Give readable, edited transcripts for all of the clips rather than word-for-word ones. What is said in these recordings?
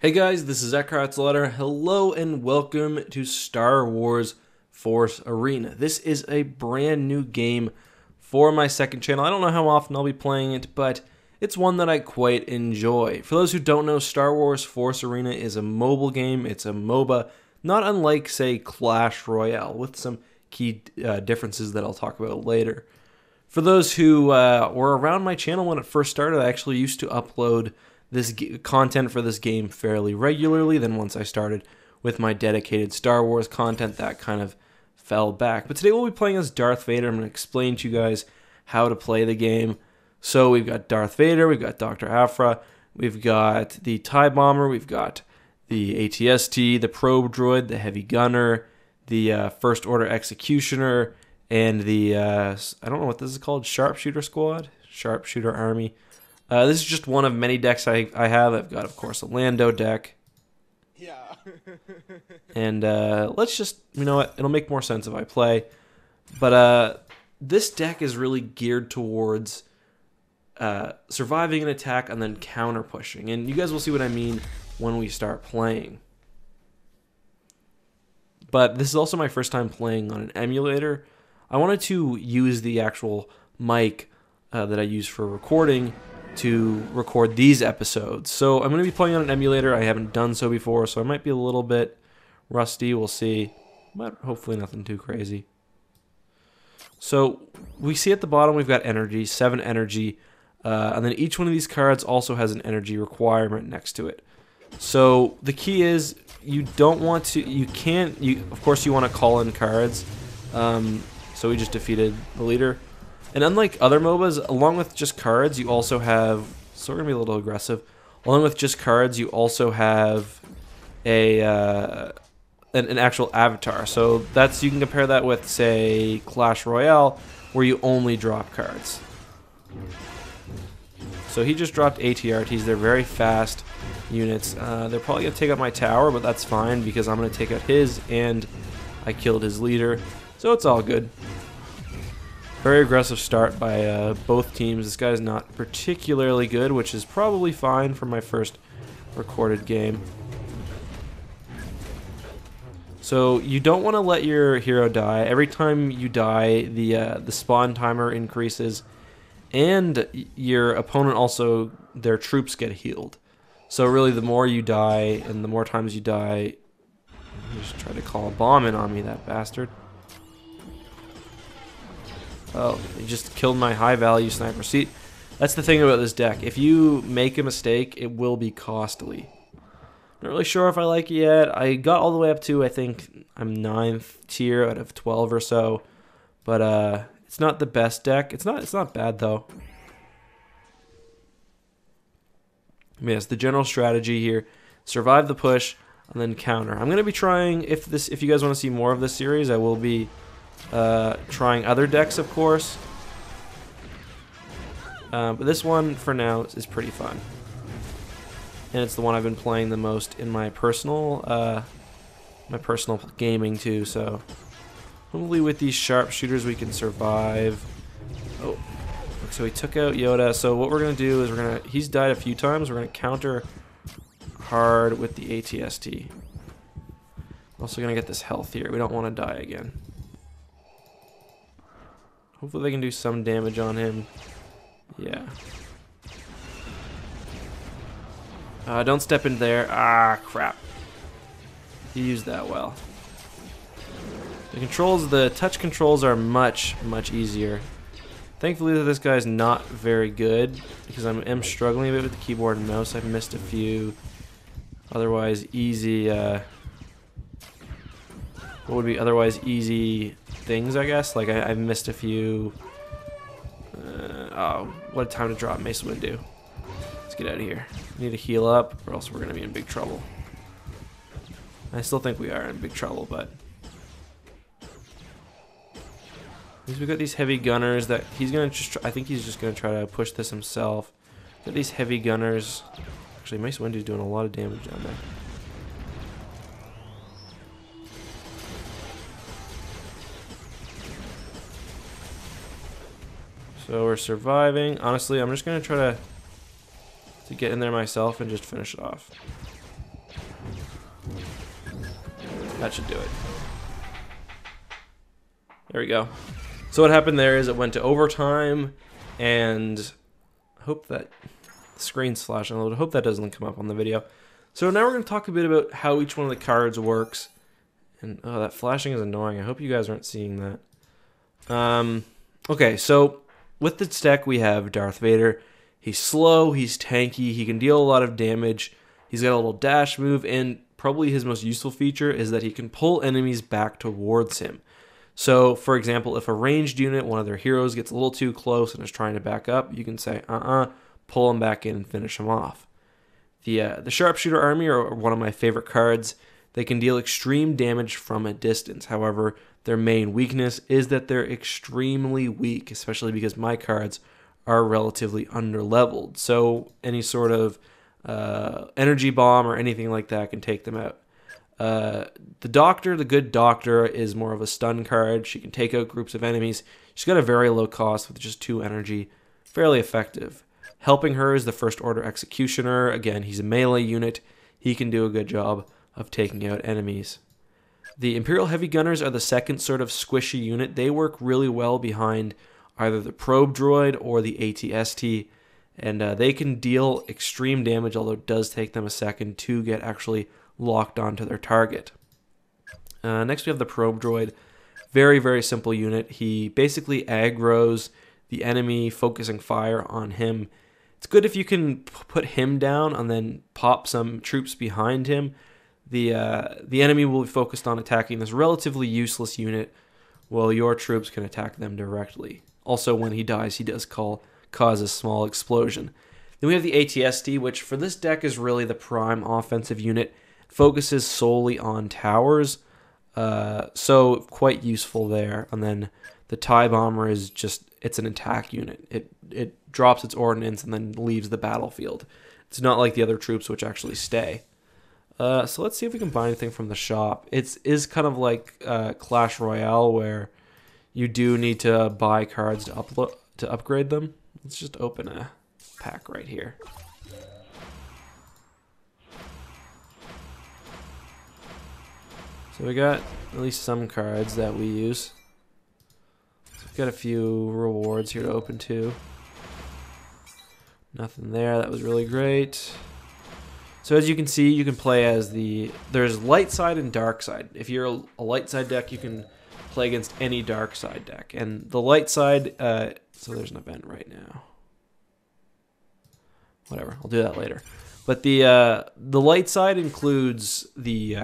Hey guys, this is EckhartsLadder. Hello and welcome to Star Wars Force Arena. This is a brand new game for my second channel. I don't know how often I'll be playing it, but it's one that I quite enjoy. For those who don't know, Star Wars Force Arena is a mobile game. It's a MOBA, not unlike, say, Clash Royale, with some key differences that I'll talk about later. For those who were around my channel when it first started, I actually used to upload this content for this game fairly regularly. Then once I started with my dedicated Star Wars content, that kind of fell back. But today we'll be playing as Darth Vader. I'm going to explain to you guys how to play the game. So we've got Darth Vader, we've got Dr. Aphra, we've got the TIE Bomber, we've got the ATST, the Probe Droid, the Heavy Gunner, the First Order Executioner, and the, I don't know what this is called, Sharpshooter Squad? Sharpshooter Army. This is just one of many decks I have. I've got, of course, a Lando deck. Yeah. And let's just, you know what, it'll make more sense if I play. But this deck is really geared towards surviving an attack and then counter pushing. And you guys will see what I mean when we start playing. But this is also my first time playing on an emulator. I wanted to use the actual mic that I use for recording to record these episodes. So I'm going to be playing on an emulator. I haven't done so before, so I might be a little bit rusty. We'll see. But hopefully nothing too crazy. So we see at the bottom we've got energy, 7 energy, and then each one of these cards also has an energy requirement next to it. So the key is you don't want to, of course you want to call in cards. So we just defeated the leader. And unlike other MOBAs, along with just cards, you also have, so we're going to be a little aggressive, along with just cards, you also have an actual avatar. So that's, you can compare that with, say, Clash Royale, where you only drop cards. So he just dropped ATRTs. They're very fast units. They're probably going to take out my tower, but that's fine because I'm going to take out his, and I killed his leader. So it's all good. Very aggressive start by both teams. This guy's not particularly good, which is probably fine for my first recorded game. So you don't want to let your hero die. Every time you die, the spawn timer increases, and your opponent also, their troops get healed. So really, the more you die and the more times you die, he just tried to call a bomb in on me, that bastard. Oh, he just killed my high-value sniper. See, that's the thing about this deck. If you make a mistake, it will be costly. Not really sure if I like it yet. I got all the way up to, I think, I'm 9th tier out of 12 or so. But it's not the best deck. It's not bad, though. Yes, the general strategy here, survive the push and then counter. I'm going to be trying, if you guys want to see more of this series, I will be trying other decks, of course, but this one for now is pretty fun, and it's the one I've been playing the most in my personal gaming too. So hopefully with these sharpshooters we can survive. Oh, so he took out Yoda. So what we're gonna do is he's died a few times. We're gonna counter hard with the ATST. Also gonna get this health here. We don't want to die again. Hopefully they can do some damage on him. Yeah. Don't step in there. Ah, crap. He used that well. The touch controls are much, much easier. Thankfully this guy's not very good, because I am struggling a bit with the keyboard and mouse. I've missed a few otherwise easy, what would be otherwise easy things, I guess. Like I've missed a few. Oh, what a time to drop Mace Windu. Let's get out of here. We need to heal up, or else we're gonna be in big trouble. I still think we are in big trouble, but at least we got these heavy gunners that he's gonna just. I think he's just gonna try to push this himself. Got these heavy gunners. Actually, Mace Windu's doing a lot of damage down there. So we're surviving. Honestly, I'm just going to try to get in there myself and just finish it off. That should do it. There we go. So what happened there is it went to overtime, and I hope that the screen's flashing a little. I hope that doesn't come up on the video. So now we're going to talk a bit about how each one of the cards works. And oh, that flashing is annoying. I hope you guys aren't seeing that. Okay, so with this deck we have Darth Vader. He's slow, he's tanky, he can deal a lot of damage. He's got a little dash move, and probably his most useful feature is that he can pull enemies back towards him. So, for example, if a ranged unit, one of their heroes, gets a little too close and is trying to back up, you can say, pull him back in and finish him off. The Sharpshooter Army are one of my favorite cards. They can deal extreme damage from a distance. However, their main weakness is that they're extremely weak, especially because my cards are relatively underleveled. So any sort of energy bomb or anything like that can take them out. The Doctor, the good Doctor, is more of a stun card. She can take out groups of enemies. She's got a very low cost with just 2 energy. Fairly effective. Helping her is the First Order Executioner. Again, he's a melee unit. He can do a good job of taking out enemies. The Imperial Heavy Gunners are the second sort of squishy unit. They work really well behind either the Probe Droid or the AT-ST, and they can deal extreme damage, although it does take them a second to get actually locked onto their target. Next we have the Probe Droid. Very, very simple unit. He basically aggroes the enemy, focusing fire on him. It's good if you can put him down and then pop some troops behind him. The enemy will be focused on attacking this relatively useless unit, while your troops can attack them directly. Also, when he dies, he does cause a small explosion. Then we have the AT-ST, which for this deck is really the prime offensive unit. Focuses solely on towers, so quite useful there. And then the TIE Bomber is just, it's an attack unit. It drops its ordnance and then leaves the battlefield. It's not like the other troops which actually stay. So let's see if we can buy anything from the shop. It is kind of like Clash Royale, where you do need to buy cards to upgrade them. Let's just open a pack right here. So we got at least some cards that we use. So we've got a few rewards here to open too. Nothing there. That was really great. So as you can see, you can play as there's light side and dark side. If you're a light side deck, you can play against any dark side deck. And the light side, so there's an event right now. Whatever, I'll do that later. But the light side includes the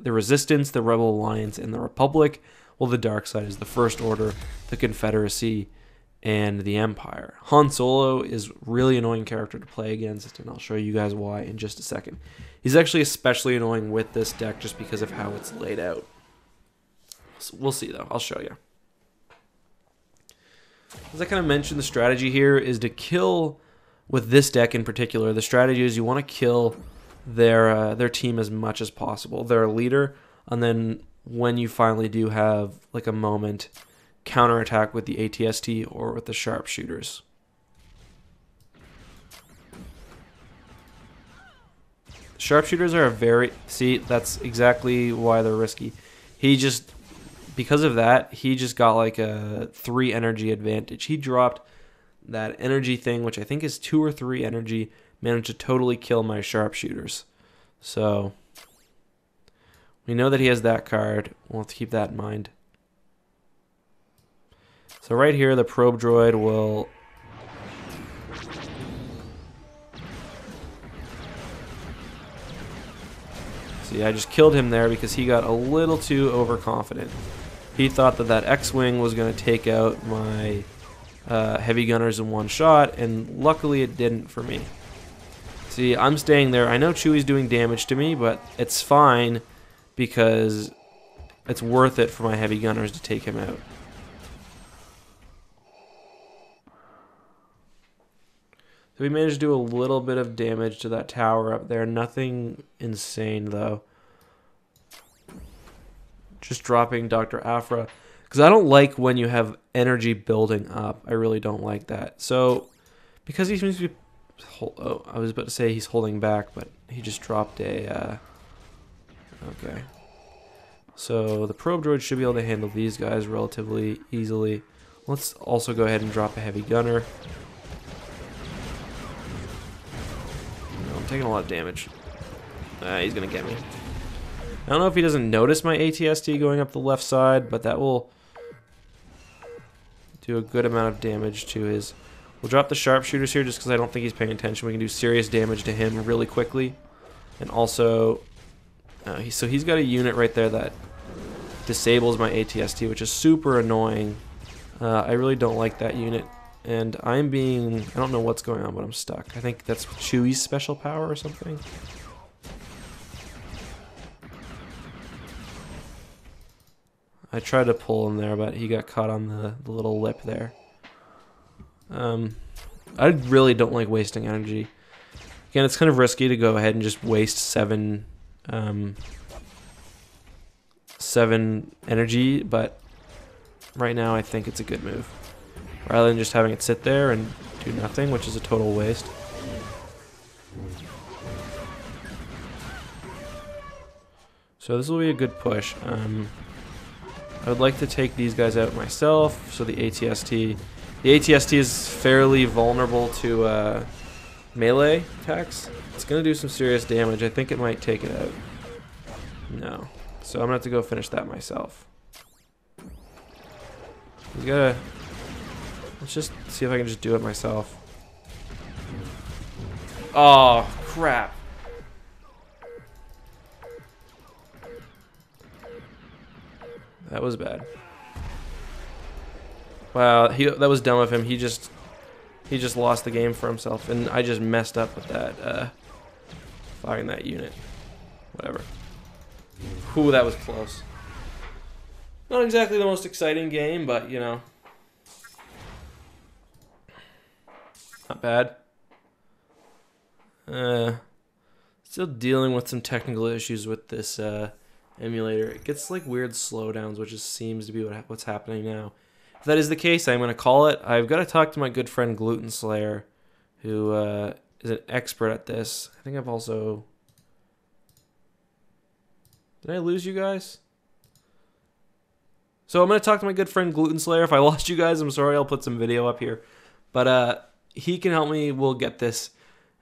Resistance, the Rebel Alliance, and the Republic. While the dark side is the First Order, the Confederacy, and the Empire. Han Solo is really annoying character to play against, and I'll show you guys why in just a second. He's actually especially annoying with this deck just because of how it's laid out. So we'll see though, I'll show you. As I kind of mentioned, the strategy here is to kill, with this deck in particular, the strategy is you want to kill their team as much as possible, their leader, and then when you finally do have like a moment, counterattack with the AT-ST or with the sharpshooters. Sharpshooters are a very... See, that's exactly why they're risky. He just... Because of that, he just got like a 3 energy advantage. He dropped that energy thing, which I think is 2 or 3 energy, managed to totally kill my sharpshooters. So, we know that he has that card. We'll have to keep that in mind. So right here, the probe droid will... See, I just killed him there because he got a little too overconfident. He thought that that X-Wing was going to take out my heavy gunners in one shot, and luckily it didn't for me. See, I'm staying there. I know Chewie's doing damage to me, but it's fine because it's worth it for my heavy gunners to take him out. So we managed to do a little bit of damage to that tower up there. Nothing insane, though. Just dropping Dr. Afra. Because I don't like when you have energy building up. I really don't like that. So, because he seems to be... Oh, I was about to say he's holding back, but he just dropped a... Okay. So the probe droid should be able to handle these guys relatively easily. Let's also go ahead and drop a heavy gunner. No, I'm taking a lot of damage. He's going to get me. I don't know if he doesn't notice my ATST going up the left side, but that will do a good amount of damage to his... We'll drop the sharpshooters here just because I don't think he's paying attention. We can do serious damage to him really quickly. And also, so he's got a unit right there that disables my ATST, which is super annoying. I really don't like that unit. And I don't know what's going on, but I'm stuck. I think that's Chewie's special power or something. I tried to pull him there, but he got caught on the little lip there. I really don't like wasting energy. Again, it's kind of risky to go ahead and just waste 7 energy, but right now I think it's a good move. Rather than just having it sit there and do nothing, which is a total waste. So this will be a good push. I would like to take these guys out myself, so the ATST... The ATST is fairly vulnerable to melee attacks. It's going to do some serious damage. I think it might take it out. No. So I'm going to have to go finish that myself. He's got to... Let's just see if I can just do it myself. Oh, crap. That was bad. Wow, that was dumb of him. He just lost the game for himself, and I just messed up with that firing that unit. Whatever. Ooh, that was close. Not exactly the most exciting game, but you know, not bad. Still dealing with some technical issues with this emulator. It gets like weird slowdowns, which seems to be what's happening now. If that is the case, I'm going to call it. I've got to talk to my good friend Gluten Slayer, who is an expert at this. I think I've also... Did I lose you guys? So I'm going to talk to my good friend Gluten Slayer. If I lost you guys, I'm sorry. I'll put some video up here. But he can help me. We'll get this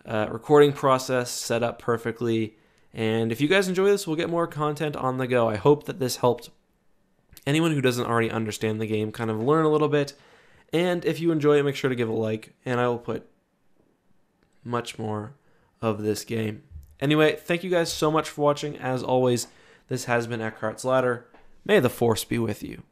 recording process set up perfectly. And if you guys enjoy this, we'll get more content on the go. I hope that this helped anyone who doesn't already understand the game kind of learn a little bit. And if you enjoy it, make sure to give a like, and I will put much more of this game. Anyway, thank you guys so much for watching. As always, this has been EckhartsLadder. May the Force be with you.